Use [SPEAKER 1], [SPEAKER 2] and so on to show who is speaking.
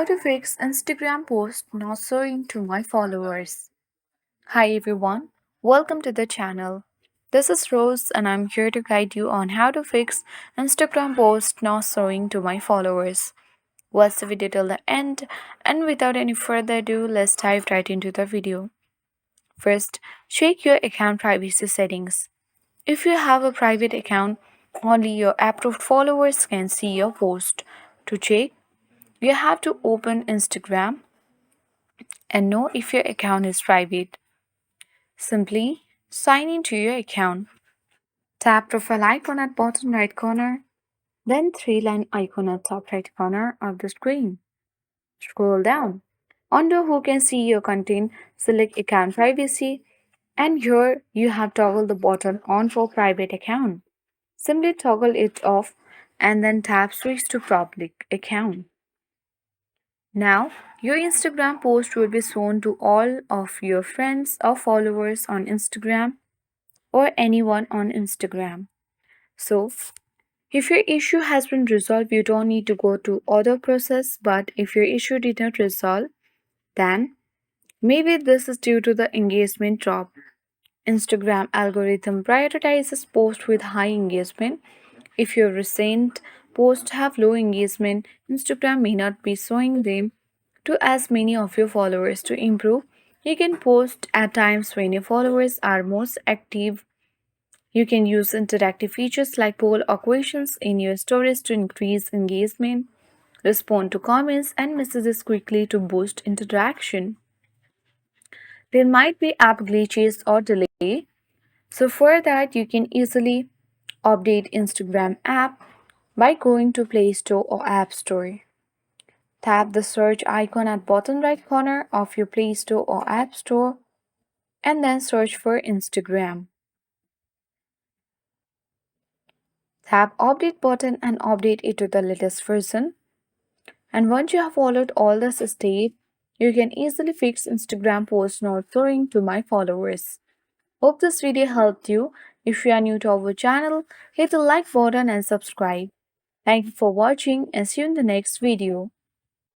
[SPEAKER 1] How to fix Instagram post not showing to my followers. Hi everyone, welcome to the channel. This is Rose and I'm here to guide you on how to fix Instagram post not showing to my followers. Watch the video till the end, and without any further ado, let's dive right into the video. First, check your account privacy settings. If you have a private account, only your approved followers can see your post. To check, you have to open Instagram and know if your account is private. Simply sign into your account. Tap profile icon at bottom right corner, then three-line icon at top right corner of the screen. Scroll down. Under who can see your content, select account privacy, and here you have toggle the button on for private account. Simply toggle it off and then tap switch to public account. Now, your Instagram post will be shown to all of your friends or followers on Instagram or anyone on Instagram. So, if your issue has been resolved, you don't need to go to other process, but if your issue did not resolve, then maybe this is due to the engagement drop. Instagram algorithm prioritizes posts with high engagement. If your recent posts have low engagement, Instagram may not be showing them to as many of your followers. To improve, you can post at times when your followers are most active. You can use interactive features like poll or questions in your stories to increase engagement, respond to comments and messages quickly to boost interaction. There might be app glitches or delay, so for that you can easily update Instagram app by going to Play Store or App Store. Tap the search icon at bottom right corner of your Play Store or App Store and then search for Instagram. Tap update button and update it to the latest version. And once you have followed all this step, you can easily fix Instagram posts not showing to my followers. Hope this video helped you. If you are new to our channel, hit the like button and subscribe. Thank you for watching and see you in the next video.